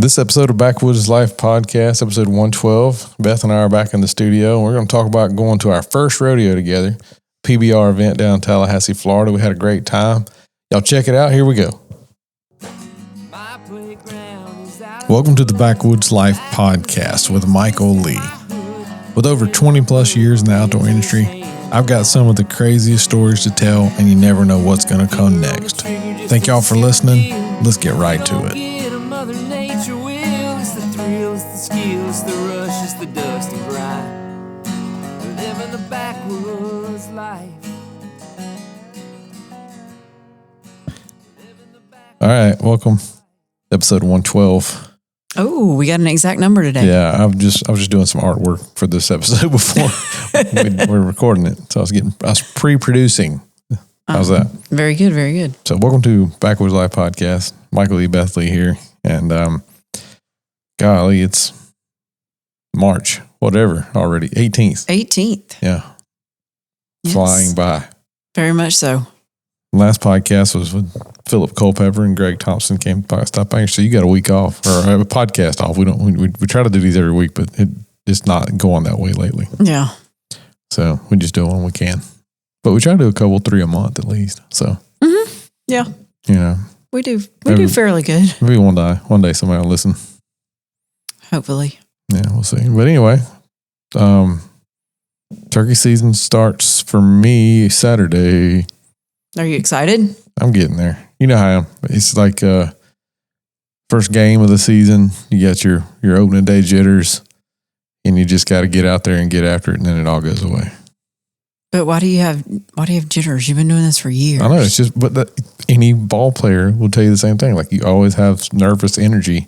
This episode of Backwoods Life Podcast, episode 112, Beth and I are back in the studio, and we're going to talk about going to our first rodeo together, PBR event down in Tallahassee, Florida. We had a great time. Y'all check it out. Here we go. Welcome to the Backwoods Life Podcast with Michael Lee. With over 20 plus years in the outdoor industry, I've got some of the craziest stories to tell, and you never know what's going to come next. Thank y'all for listening. Let's get right to it. Skills, the rush, it's the dust and grind. Living the backwoods life. All right, welcome. Episode 112. Oh, we got an exact number today. Yeah, I was just doing some artwork for this episode before we're recording it. So I was pre-producing. How's that? Very good, very good. So welcome to Backwoods Life Podcast. Michael Lee, Beth Lee here. And golly, it's March, whatever, already. 18th. 18th. Yeah. Yes. Flying by. Very much so. Last podcast was with Philip Culpepper and Greg Thompson came by, stopped by here. So you got a week off, or a podcast off. We try to do these every week, but it's not going that way lately. Yeah. So we just do it when we can. But we try to do a couple, 3 a month at least. So. Mm-hmm. Yeah. You know. We do fairly good. Maybe one day somebody will listen. Hopefully. Yeah, we'll see. But anyway, turkey season starts for me Saturday. Are you excited? I'm getting there. You know how I am. It's like first game of the season. You got your opening day jitters, and you just got to get out there and get after it, and then it all goes away. But why do you have jitters? You've been doing this for years. I know. It's just, but any ball player will tell you the same thing. Like you always have nervous energy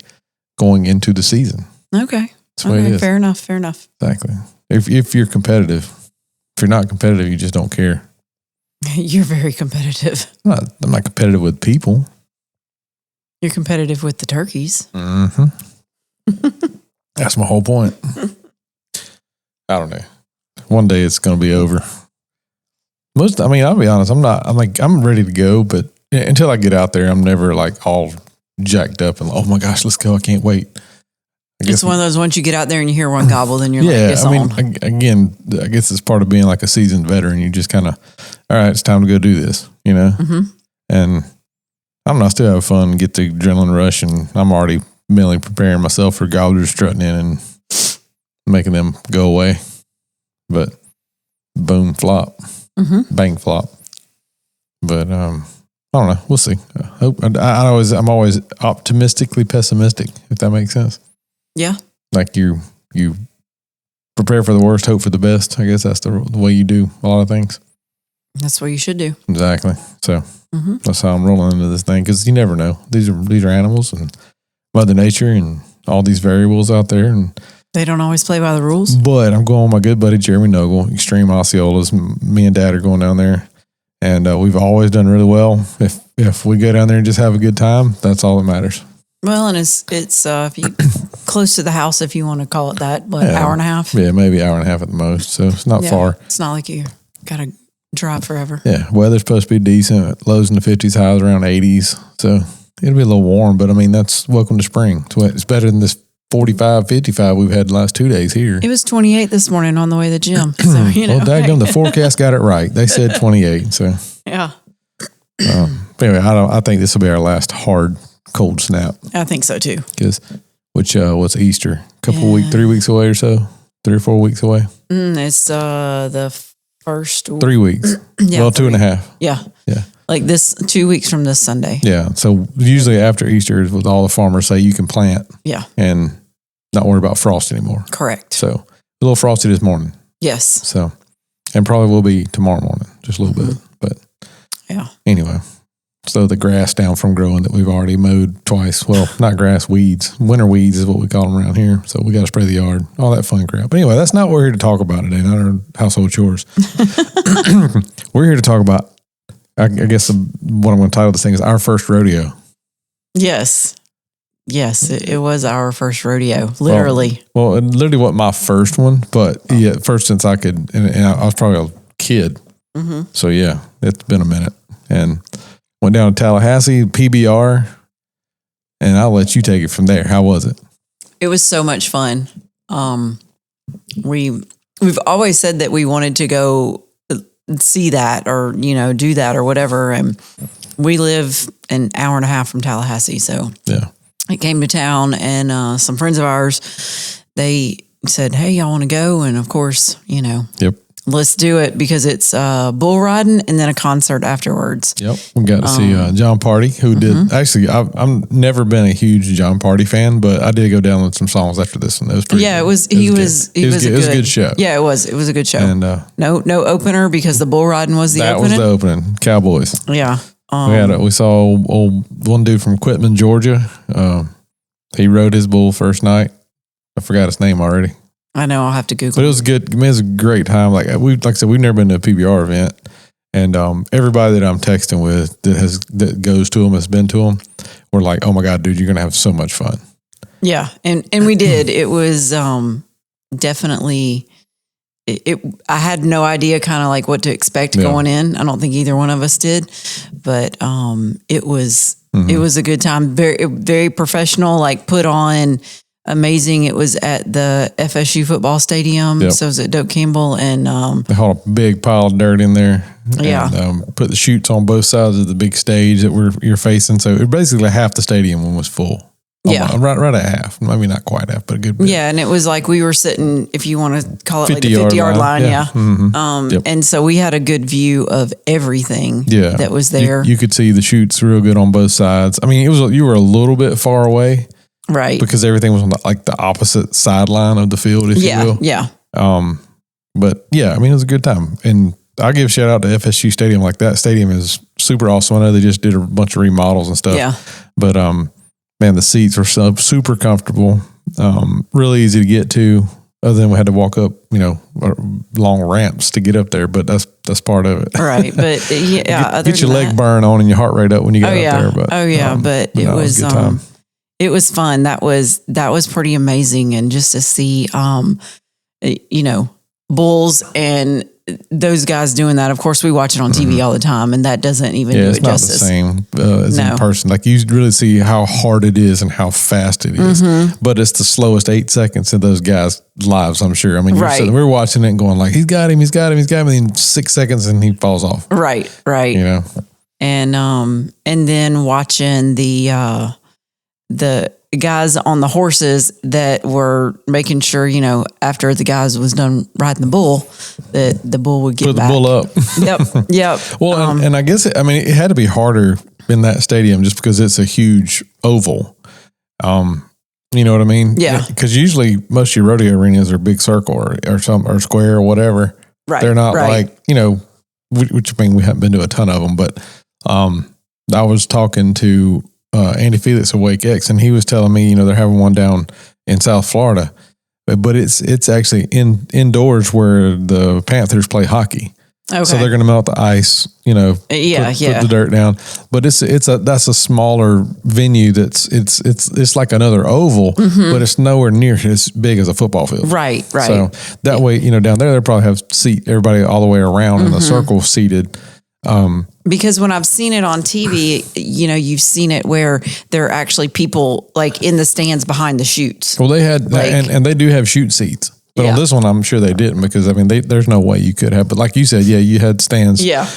going into the season. Okay. That's the way it is. Fair enough. Exactly. If you're competitive, if you're not competitive, you just don't care. You're very competitive. I'm not competitive with people. You're competitive with the turkeys. Mm-hmm. That's my whole point. I don't know. One day it's going to be over. I'll be honest. I'm ready to go, but until I get out there, I'm never like all jacked up and oh my gosh, let's go. I can't wait. It's one of those, once you get out there and you hear one gobble, then you're like, it's on. Again, I guess it's part of being like a seasoned veteran. You just kind of, all right, it's time to go do this, you know? Mm-hmm. And I don't know, I still have fun and get the adrenaline rush, and I'm already mentally preparing myself for gobblers strutting in and making them go away. But boom, flop, bang, flop. But I don't know. We'll see. I'm always optimistically pessimistic, if that makes sense. Yeah. Like you prepare for the worst, hope for the best. I guess that's the way you do a lot of things. That's what you should do. Exactly. So that's how I'm rolling into this thing, because you never know. These are animals and Mother Nature and all these variables out there, and they don't always play by the rules. But I'm going with my good buddy Jeremy Nogle, Extreme Osceolas. Me and Dad are going down there, and we've always done really well. If we go down there and just have a good time, that's all that matters. Well, and it's if you close to the house, if you want to call it that, hour and a half? Yeah, maybe hour and a half at the most. So it's not far. It's not like you got to drive forever. Yeah, weather's supposed to be decent. Lows in the 50s, highs around 80s. So it'll be a little warm, but that's welcome to spring. It's better than this 45, 55 we've had the last 2 days here. It was 28 this morning on the way to the gym. So, well, daggone, the forecast got it right. They said 28. So yeah. But anyway, I think this will be our last hard cold snap. I think so too. What's Easter? 3 weeks away or so? 3 or 4 weeks away? It's the first 3 weeks. Yeah, well, 2.5. Yeah. Yeah. Like 2 weeks from this Sunday. Yeah. So usually after Easter is what all the farmers say you can plant. Yeah. And not worry about frost anymore. Correct. So a little frosty this morning. Yes. So, and probably will be tomorrow morning, just a little bit. But yeah. Anyway, slow the grass down from growing that we've already mowed twice. Well, not grass, weeds. Winter weeds is what we call them around here. So we got to spray the yard, all that fun crap. But anyway, that's not what we're here to talk about today, not our household chores. We're here to talk about, I guess what I'm going to title this thing is Our First Rodeo. Yes. Yes, it was our first rodeo, literally. Well, it literally wasn't my first one, but yeah, first since I could, and I was probably a kid. Mm-hmm. So yeah, it's been a minute. And went down to Tallahassee, PBR. and I'll let you take it from there. How was it? It was so much fun. We've always said that we wanted to go see that or, do that or whatever. And we live an hour and a half from Tallahassee. So yeah, I came to town and some friends of ours, they said, hey, y'all want to go? And of course, yep. Let's do it because it's bull riding and then a concert afterwards. Yep. We got to see John Party, who did actually. I've never been a huge John Party fan, but I did go down with some songs after this one. It was pretty. Yeah, good. It was a good show. Yeah, it was a good show. And no opener because the bull riding was the opening. That was the opening. Cowboys. Yeah. We saw old one dude from Quitman, Georgia. He rode his bull first night. I forgot his name already. I know, I'll have to Google. But it was good. I mean, it was a great time. Like I said, we've never been to a PBR event, and everybody that I'm texting with that goes to them, has been to them, we're like, oh my god, dude, you're gonna have so much fun. Yeah, and we did. It was definitely. I had no idea kind of like what to expect going in. I don't think either one of us did, but it was a good time. Very very professional. Like put on. Amazing. It was at the FSU football stadium. Yep. So it was at Doak Campbell and they hauled a big pile of dirt in there. Yeah. And, put the chutes on both sides of the big stage that you're facing. So it basically half the stadium was full. Yeah. Right at half. Maybe not quite half, but a good bit. Yeah. And it was like we were sitting, if you want to call it like the 50-yard line. Yeah. Mm-hmm. And so we had a good view of everything that was there. You could see the chutes real good on both sides. I mean, you were a little bit far away. Right. Because everything was on the opposite sideline of the field, if you will. Yeah. But yeah, I mean, it was a good time. And I give a shout out to FSU Stadium. Like that stadium is super awesome. I know they just did a bunch of remodels and stuff. Yeah. But man, the seats were super comfortable. Really easy to get to. Other than we had to walk up, long ramps to get up there, but that's part of it. Right. But yeah, get your leg burn on and your heart rate up when you get up there. But but it was a good time. It was fun. That was pretty amazing. And just to see, bulls and those guys doing that. Of course, we watch it on TV all the time, and that doesn't even do it justice. It's not the same as in person. Like you really see how hard it is and how fast it is. But it's the slowest 8 seconds in those guys' lives, I'm sure. I mean, we're watching it and going like, he's got him. And then 6 seconds and he falls off. Right. And then watching the guys on the horses that were making sure, after the guys was done riding the bull, that the bull would get put back. the bull up. Yep. Well, and I guess it had to be harder in that stadium just because it's a huge oval. You know what I mean? Yeah. Because usually most of your rodeo arenas are big circle or square or whatever. Right. They're not like, which I mean, we haven't been to a ton of them, but I was talking to Andy Felix of Wake X, and he was telling me, they're having one down in South Florida, but it's actually indoors where the Panthers play hockey. Okay. So they're going to melt the ice, put the dirt down. But that's a smaller venue. It's like another oval, but it's nowhere near as big as a football field. Right. So that way, down there, they probably have everybody all the way around in a circle seated. Because when I've seen it on TV, you've seen it where there are actually people like in the stands behind the chutes. Well, they had, and they do have chute seats, but on this one, I'm sure they didn't because there's no way you could have. But like you said, you had stands, up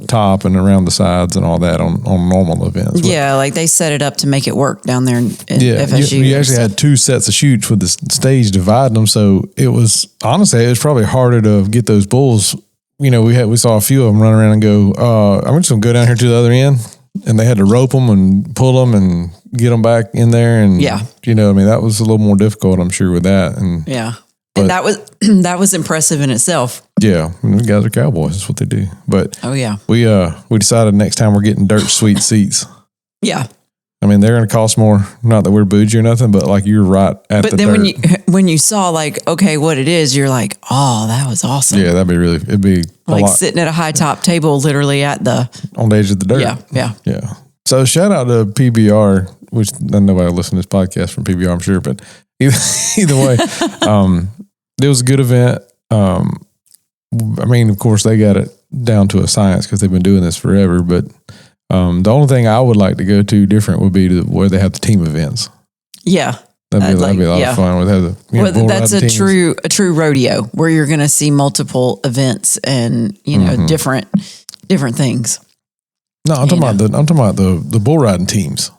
top and around the sides and all that on normal events. But, like they set it up to make it work down there in FSU. You actually had two sets of chutes with the stage dividing them, so it was probably harder to get those bulls. We saw a few of them run around and go, I'm just going to go down here to the other end. And they had to rope them and pull them and get them back in there. And, that was a little more difficult, I'm sure, with that. And and that was impressive in itself. Yeah. The guys are cowboys. That's what they do. But we decided next time we're getting dirt sweet seats. Yeah. They're going to cost more. Not that we're bougie or nothing, but like you're right at the dirt. But then when you saw what it is, you're like, oh, that was awesome. Yeah, it'd be like sitting at a high top table, literally on the edge of the dirt. Yeah. So shout out to PBR, which nobody will listen to this podcast from PBR, I'm sure, but either way, it was a good event. Of course they got it down to a science because they've been doing this forever, but The only thing I would like to go to different would be to where they have the team events. Yeah. That'd be a lot of fun. With That's a true rodeo where you're going to see multiple events and different things. No, I'm talking about the bull riding teams.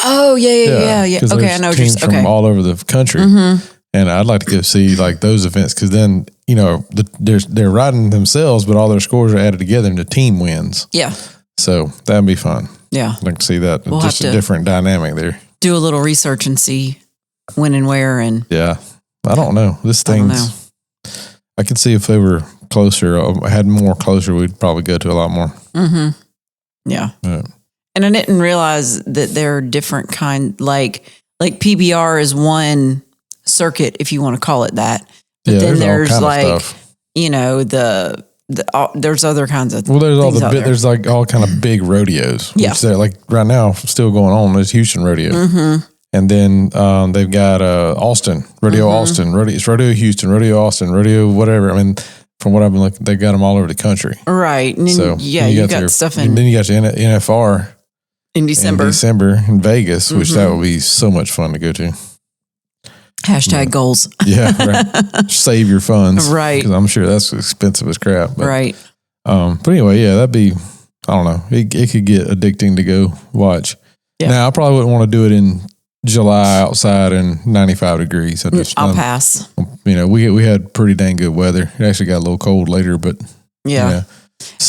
Oh yeah. Okay, I know what you're saying. From all over the country, and I'd like to go see like those events because then they're riding themselves, but all their scores are added together and the team wins. Yeah. So that'd be fun. Yeah, I'd like to see that. We'll just a different dynamic there. Do a little research and see when and where and. Yeah, I don't know. I could see if they were closer, had more closer, we'd probably go to a lot more. Mm-hmm. Yeah. And I didn't realize that there are different like PBR is one circuit, if you want to call it that. But then there's like, there's other kinds of there's like all kind of big rodeos. Yeah. Which they're like right now still going on. There's Houston Rodeo. Mm-hmm. And then they've got Austin, Rodeo Austin, it's Rodeo Houston, Rodeo Austin, Rodeo whatever. I mean, from what I've been looking, they got them all over the country. Right. And then, you got stuff in. And then you got the NFR. In December in Vegas, which that would be so much fun to go to. #, goals. Yeah, right. Save your funds. Right. Because I'm sure that's expensive as crap. But, right. But anyway, yeah, that'd be, I don't know. It could get addicting to go watch. Yeah. Now, I probably wouldn't want to do it in July outside and 95 degrees. I'll pass. We had pretty dang good weather. It actually got a little cold later, but yeah.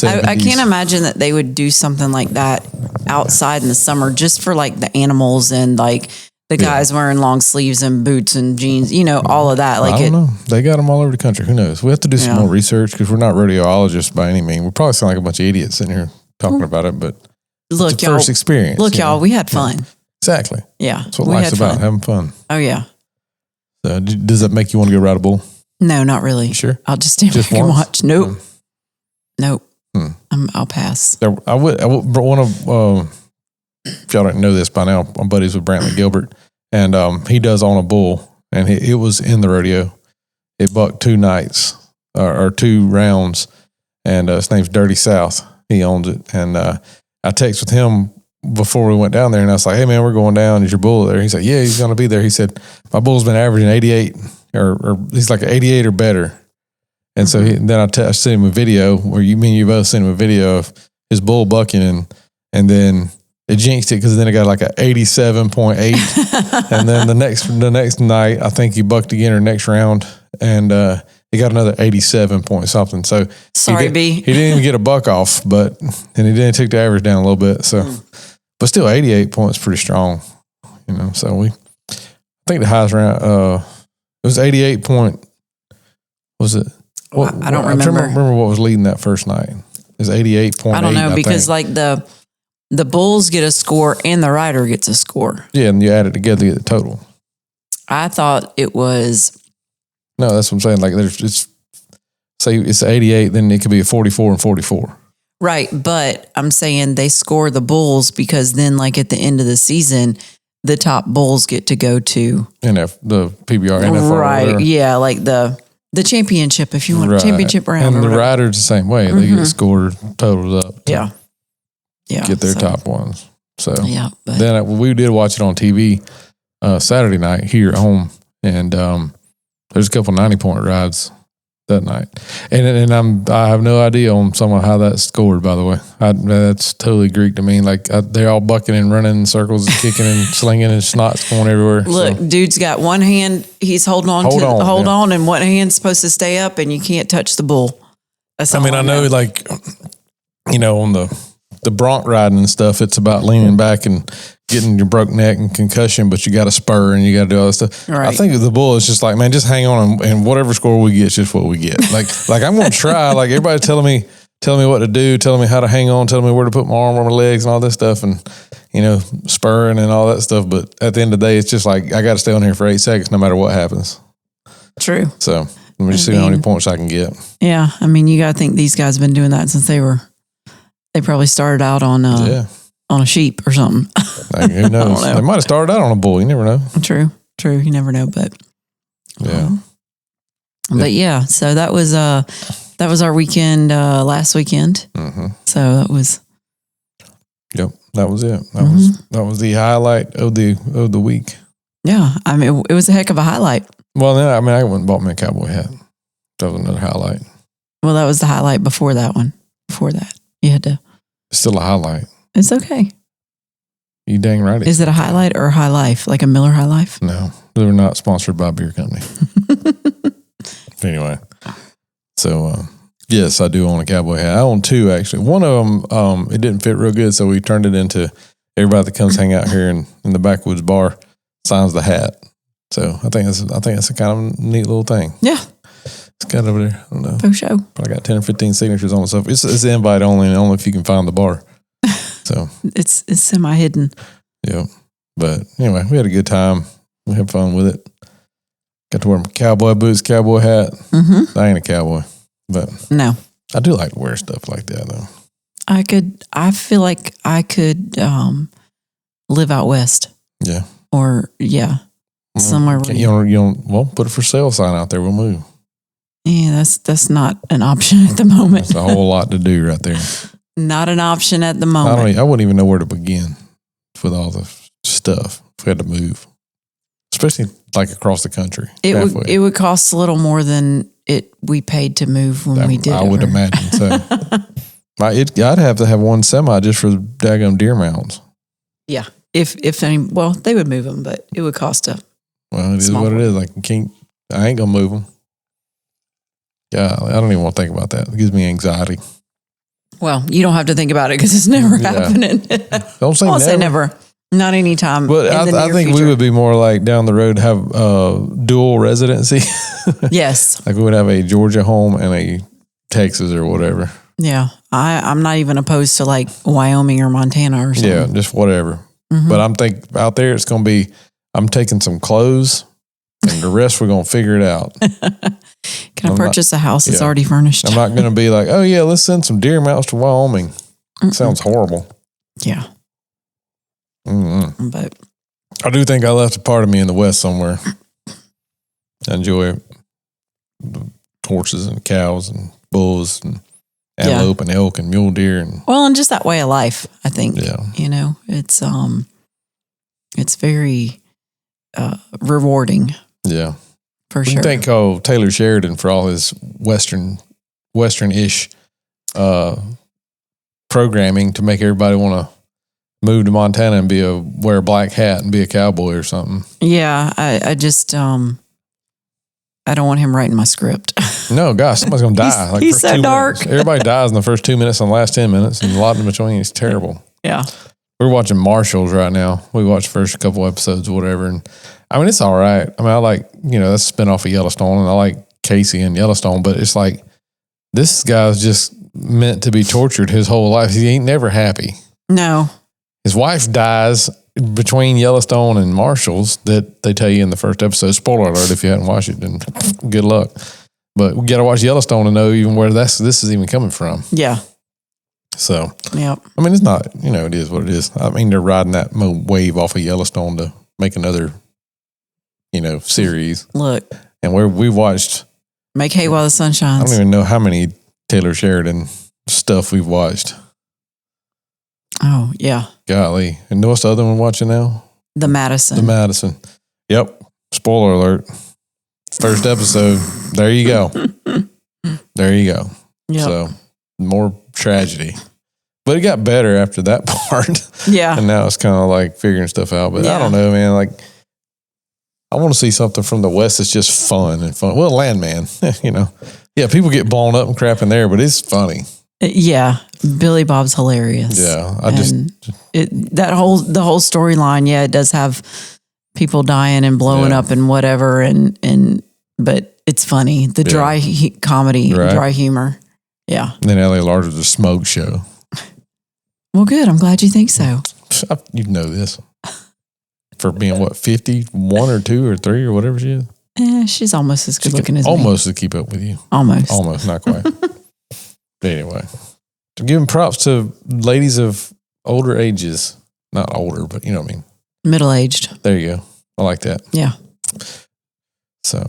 I can't imagine that they would do something like that outside in the summer just for like the animals and like the guys wearing long sleeves and boots and jeans, all of that. Like I don't know. They got them all over the country. Who knows? We have to do some more research because we're not rodeologists by any means. We probably sound like a bunch of idiots sitting here talking about it, but look, it's the first experience. Look, y'all, we had fun. Exactly. Yeah. That's what life's about, having fun. Oh, yeah. So, does that make you want to go ride a bull? No, not really. You sure? I'll just stand back and watch. Nope. Nope. I'll pass. I would, but one of, if y'all don't know this by now, I'm buddies with Brantley Gilbert, and he does own a bull, and it was in the rodeo. It bucked 2 nights, or 2 rounds, and his name's Dirty South. He owns it, and I texted with him before we went down there, and I was like, "Hey man, we're going down. Is your bull there?" He said, "Yeah, he's going to be there." He said, "My bull's been averaging 88, or he's like 88 or better." And so then I sent him a video where you both sent him a video of his bull bucking, and then it jinxed it because then it got like a 87.8, and then the next night I think he bucked again or next round, and he got another 87 point something. So sorry, he didn't even get a buck off, and he didn't take the average down a little bit. So, but still 88 points pretty strong, So I think the highest round it was 88 point. Was it? I don't remember. I remember what was leading that first night. It was 88.8. I don't know because like the bulls get a score and the rider gets a score. Yeah, and you add it together to get the total. I thought it was. No, that's what I'm saying. Like say it's 88, then it could be a 44 and 44. Right, but I'm saying they score the bulls because then like at the end of the season, the top bulls get to go to the PBR NFR. Right, yeah, like the championship, if you want championship round. And the riders the same way. They get scored, totaled up. Yeah. Get their top ones. So but then we did watch it on TV Saturday night here at home. And there's a couple 90-point rides that night. And I have no idea on somehow how that's scored, by the way. That's totally Greek to me. Like they're all bucking and running in circles and kicking and slinging and snots going everywhere. Look, dude's got one hand, he's holding on, and one hand's supposed to stay up, and you can't touch the bull. That's I know, like, on the bronc riding and stuff, it's about leaning back and getting your broke neck and concussion, but you got to spur and you got to do all this stuff. Right. I think the bull is just like, man, just hang on and whatever score we get is just what we get. Like I'm going to try. Like everybody telling me what to do, telling me how to hang on, telling me where to put my arm on my legs and all this stuff, and spurring and all that stuff. But at the end of the day, it's just like I got to stay on here for 8 seconds no matter what happens. True. So let me just see how many points I can get. Yeah, I mean, you got to think these guys have been doing that since they probably started out on a sheep or something. Like, who knows? They might have started out on a bull. You never know. True. You never know, but yeah. But yeah, so that was our weekend last weekend. Mm-hmm. So that was Yep, that was it. That was the highlight of the week. Yeah, I mean, it was a heck of a highlight. Well, then I went and bought me a cowboy hat. That was another highlight. Well, that was the highlight before that one. Before that, you had to. It's still a highlight. It's okay. You dang right. Is it a highlight or a High Life, like a Miller High Life? No, they were not sponsored by a beer company. Anyway, so yes, I do own a cowboy hat. I own two actually. One of them, it didn't fit real good, so we turned it into everybody that comes hang out here in the backwoods bar signs the hat. So I think it's a kind of neat little thing. Yeah, it's got over there. I don't know. For sure. Probably got 10 or 15 signatures on it. So it's invite only, and only if you can find the bar. So it's semi-hidden. Yeah. But anyway, we had a good time. We had fun with it. Got to wear my cowboy boots, cowboy hat. Mm-hmm. I ain't a cowboy, but no, I do like to wear stuff like that though. I feel like I could live out west. Yeah. Or somewhere. You don't. Well, put a for sale sign out there. We'll move. Yeah, that's not an option at the moment. That's a whole lot to do right there. Not an option at the moment. I wouldn't even know where to begin with all the stuff if we had to move, especially like across the country. It would cost a little more than we paid to move when we did. I would imagine so. I'd have to have one semi just for the daggum deer mounts. Yeah, if any, well, they would move them, but it would cost a. Well, it is what it is. Like I ain't gonna move them. Yeah, I don't even want to think about that. It gives me anxiety. Well, you don't have to think about it because it's never happening. Don't say never. Say never. Not anytime. But I think future. We would be more like down the road have dual residency. Yes. Like we would have a Georgia home and a Texas or whatever. Yeah. I'm not even opposed to like Wyoming or Montana or something. Yeah, just whatever. Mm-hmm. But I'm thinking out there it's going to be, I'm taking some clothes and the rest we're going to figure it out. Can I purchase a house that's already furnished? I'm not going to be like, oh yeah, let's send some deer mounts to Wyoming. Sounds horrible. Yeah. Mm-hmm. But I do think I left a part of me in the West somewhere. I enjoy the horses and cows and bulls and antelope and elk and mule deer and just that way of life. I think. Yeah. It's very rewarding. Yeah. For sure. I thank Taylor Sheridan for all his Western-ish programming to make everybody want to move to Montana and wear a black hat and be a cowboy or something. Yeah, I just I don't want him writing my script. No, gosh, somebody's gonna die. He's so dark. Everybody dies in the first 2 minutes and the last 10 minutes, and a lot in between. It's terrible. Yeah, we're watching Marshalls right now. We watched the first couple episodes, or whatever, and I mean it's all right. I mean I like that's a spinoff of Yellowstone, and I like Casey and Yellowstone, but it's like this guy's just meant to be tortured his whole life. He ain't never happy. No. His wife dies between Yellowstone and Marshalls that they tell you in the first episode. Spoiler alert if you hadn't watched it, then good luck. But we got to watch Yellowstone to know even where this is even coming from. Yeah. So, yeah. I mean, it's not, it is what it is. I mean, they're riding that wave off of Yellowstone to make another, series. Look. And we watched. Make hay while the sun shines. I don't even know how many Taylor Sheridan stuff we've watched. Oh, yeah. Golly. And what's the other one watching now? The Madison. Yep. Spoiler alert. First episode. There you go. There you go. Yep. So, more tragedy. But it got better after that part. Yeah. And now it's kind of like figuring stuff out. But I don't know, man. Like, I want to see something from the West that's just fun and fun. Well, Landman, Yeah, people get blown up and crap in there, but it's funny. Yeah, Billy Bob's hilarious. Yeah, the whole storyline. Yeah, it does have people dying and blowing up and whatever, but it's funny. The dry comedy, dry humor. Yeah. And then L.A. Large was a smoke show. Well, good. I'm glad you think so. You know this for being 51 or 2 or 3 or whatever she is. She's almost as good looking as me. Almost to keep up with you. Almost, not quite. But anyway, giving props to ladies of older ages. Not older, but you know what I mean. Middle-aged. There you go. I like that. Yeah. So,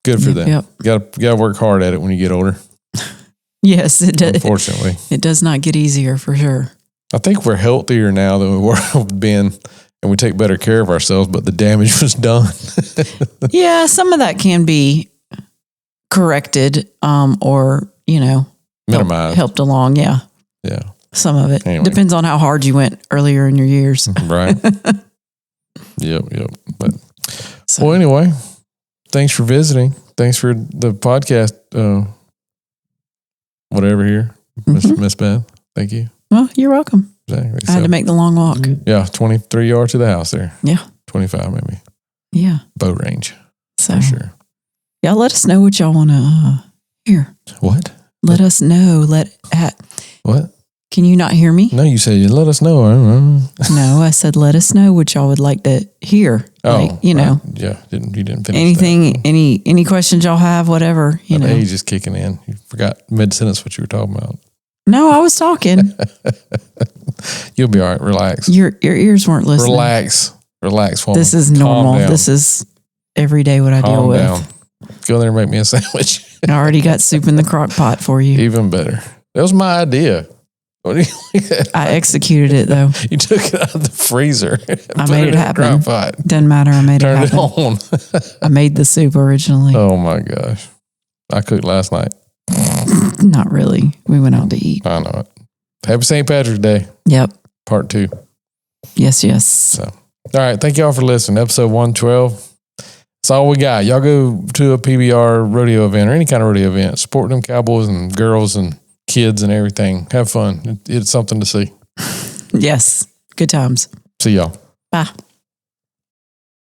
good for them. Yep. You gotta work hard at it when you get older. Yes, it does. Unfortunately. It does not get easier for sure. I think we're healthier now than we were been, and we take better care of ourselves, but the damage was done. Yeah, some of that can be corrected, or, Minimized. helped along. Yeah. Yeah. Some of it. Anyway. Depends on how hard you went earlier in your years. Right. Yep. But So, well, anyway, thanks for visiting. Thanks for the podcast. Whatever here, Miss Beth. Thank you. well, you're welcome. Exactly. I had to make the long walk. Yeah, 23 yards to the house there. Yeah. 25 maybe. Yeah. Boat range. So, For sure. yeah, let us know what y'all want to hear. What? Let us know. What? Can you not hear me? No, you said you let us know. No, I said let us know what y'all would like to hear. Oh, Yeah, you didn't finish anything, that. any questions y'all have, whatever, That age is kicking in. You forgot mid-sentence what you were talking about. No, I was talking. You'll be all right. Relax. Your ears weren't listening. Relax, woman. This is Calm normal. down. This is every day what I deal Calm with. down. Go there and make me a sandwich. I already got soup in the crock pot for you. Even better. That was my idea. What do you I executed it though. You took it out of the freezer. I made it happen. Doesn't matter. I made Turned it happen. on. I made the soup originally. Oh my gosh. I cooked last night. Not really. We went out to eat. I know it. Happy St. Patrick's Day, Yep. part 2. Yes. So, all right. Thank y'all for listening. Episode 112. That's all we got. Y'all go to a PBR rodeo event or any kind of rodeo event. Support them cowboys and girls and kids and everything. Have fun. It's something to see. Yes. Good times. See y'all. Bye.